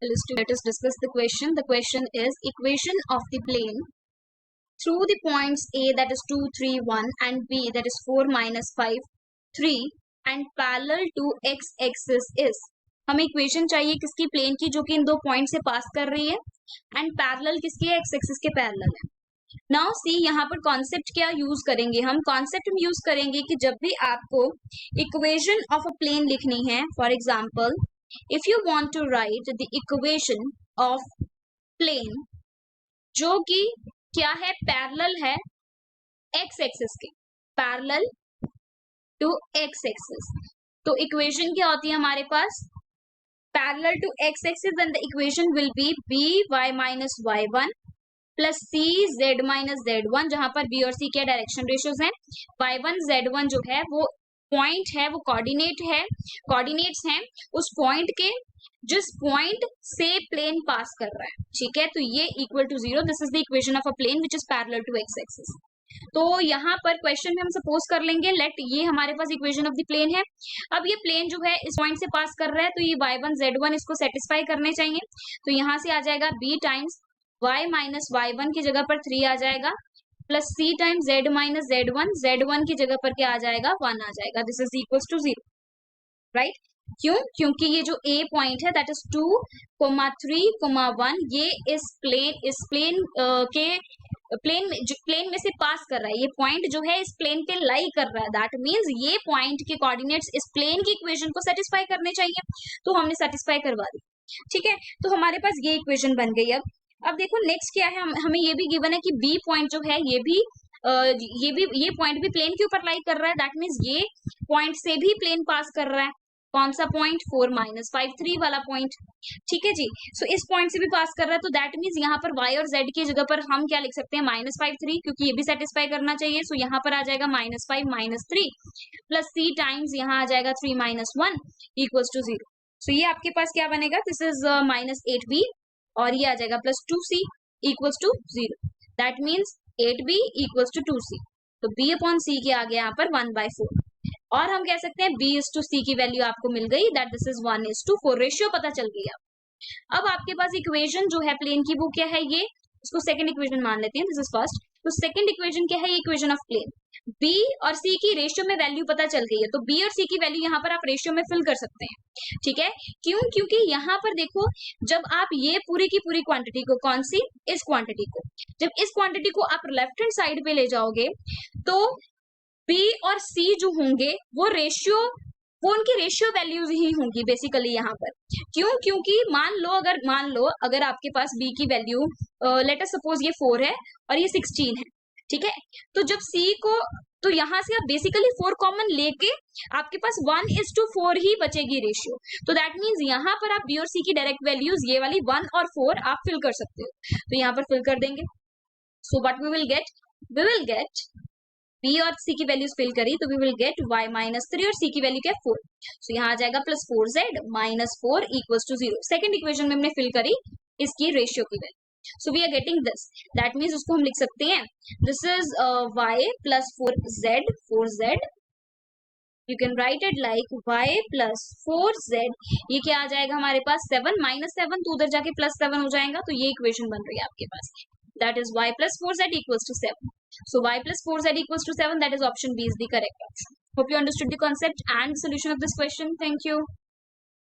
Let us discuss the question. The question is equation of the plane through the points A, that is 2, 3, 1 and B, that is 4, -5, 3 and parallel to x axis is. हमें equation चाहिए किसकी, plane की, जो कि इन दो point से पास कर रही है एंड पैरेलल किसकी है, एक्स एक्सिस के पैरेलल है. नाउ सी यहाँ पर कॉन्सेप्ट क्या यूज करेंगे हम, कॉन्सेप्ट में यूज करेंगे कि जब भी आपको इक्वेशन ऑफ अ प्लेन लिखनी है, for example if you want to write the equation of plane जो कि क्या है, पैरेलल है एक्स एक्सिस के, पैरेलल टू एक्स एक्सिस. तो इक्वेशन क्या होती है हमारे पास, parallel to x axis, and the equation will be B Y minus Y one plus C Z minus Z one, जहां पर बी और सी के डायरेक्शन रेशियोज हैं. वाई वन जेड वन जो है वो पॉइंट है, वो कोऑर्डिनेट है, कोऑर्डिनेट्स हैं उस पॉइंट के जिस पॉइंट से प्लेन पास कर रहा है. ठीक है, तो ये equal to 0. This is the equation of a plane which is parallel to x axis. तो यहाँ पर क्वेश्चन में हम सपोज कर लेंगे लेट ये हमारे पास इक्वेशन ऑफ द प्लेन है. अब ये प्लेन जो है इस पॉइंट से पास कर रहा है, तो ये y1 z1 इसको सेटिस्फाई करने चाहिए. तो यहाँ से आ जाएगा b times y minus y1 की जगह पर 3 आ जाएगा, plus c times z minus z1 की जगह पर क्या आ जाएगा, 1 आ जाएगा. This is equal to 0, right. क्यों, क्योंकि ये जो a पॉइंट है दैट इज 2, 3, 1, ये इस प्लेन के प्लेन में से पास कर रहा है. ये पॉइंट जो है इस प्लेन पे लाई कर रहा है, दैट मींस ये पॉइंट के कोऑर्डिनेट्स इस प्लेन की इक्वेशन को सेटिस्फाई करने चाहिए. तो हमने सेटिस्फाई करवा दी. ठीक है, तो हमारे पास ये इक्वेशन बन गई. अब देखो नेक्स्ट क्या है, हमें ये भी गिवन है कि बी पॉइंट जो है ये पॉइंट भी प्लेन के ऊपर लाई कर रहा है, दैट मींस ये पॉइंट से भी प्लेन पास कर रहा है. कौन सा पॉइंट, 4, -5, 3 वाला पॉइंट. ठीक है जी, सो इस पॉइंट से भी पास कर रहा है, तो दैट मींस यहाँ पर y और z की जगह पर हम क्या लिख सकते हैं, -5, 3, क्योंकि ये भी सेटिस्फाई करना चाहिए. सो यहाँ पर आ जाएगा -5 - 3 प्लस c टाइम्स यहाँ आ जाएगा 3 - 1 इक्वल्स टू 0. सो ये आपके पास क्या बनेगा, दिस इज -8b और ये आ जाएगा plus 2c equals to 0. That means 8b equals to 2c. तो b अपॉन c के आगे यहाँ पर 1/4, और हम कह सकते हैं b इज टू c की वैल्यू आपको मिल गई, दैट दिस इज 1:4. रेशियो पता चल गई. अब आपके पास इक्वेशन जो है प्लेन की वो क्या है, ये इसको सेकंड इक्वेशन मान लेते हैं, दिस इज फर्स्ट. तो सेकंड इक्वेशन क्या है, इक्वेशन ऑफ प्लेन. b और c की रेशियो में वैल्यू पता चल गई है, तो b और c की वैल्यू यहाँ पर आप रेशियो में फिल कर सकते हैं. ठीक है, क्यों, क्योंकि यहाँ पर देखो जब आप ये पूरी की पूरी क्वांटिटी को, कौन सी, इस क्वांटिटी को, जब इस क्वांटिटी को आप लेफ्ट हैंड साइड पे ले जाओगे तो B और C जो होंगे वो उनकी रेशियो वैल्यूज ही होंगी बेसिकली यहाँ पर. क्यों, क्योंकि मान लो अगर आपके पास B की वैल्यू लेट अस सपोज ये 4 है और ये 16 है. ठीक है, तो जब C को, तो यहाँ से आप बेसिकली 4 कॉमन लेके आपके पास 1:4 ही बचेगी रेशियो. तो दैट मीन्स यहाँ पर आप B और C की डायरेक्ट वैल्यूज ये वाली 1 और 4 आप फिल कर सकते हो. तो यहाँ पर फिल कर देंगे. So what we will get b और c की वैल्यूज फिल करी तो वी विल गेट y -3 और c की वैल्यू क्या, 4. सो यहाँ आ जाएगा plus 4z -4 equals to 0. Second equation में हमने फिल करी इसकी रेशियो की value. So we are getting this, that means उसको हम लिख सकते हैं, this is y plus 4z. You can write it like y plus 4z. ये क्या आ जाएगा हमारे पास, 7 -7, तो उधर जाके प्लस 7 हो जाएगा. तो ये इक्वेशन बन रही है आपके पास, that is y plus 4z equals to 7. So y plus 4z equals to 7, that is option B is the correct option. Hope you understood the concept and the solution of this question. Thank you.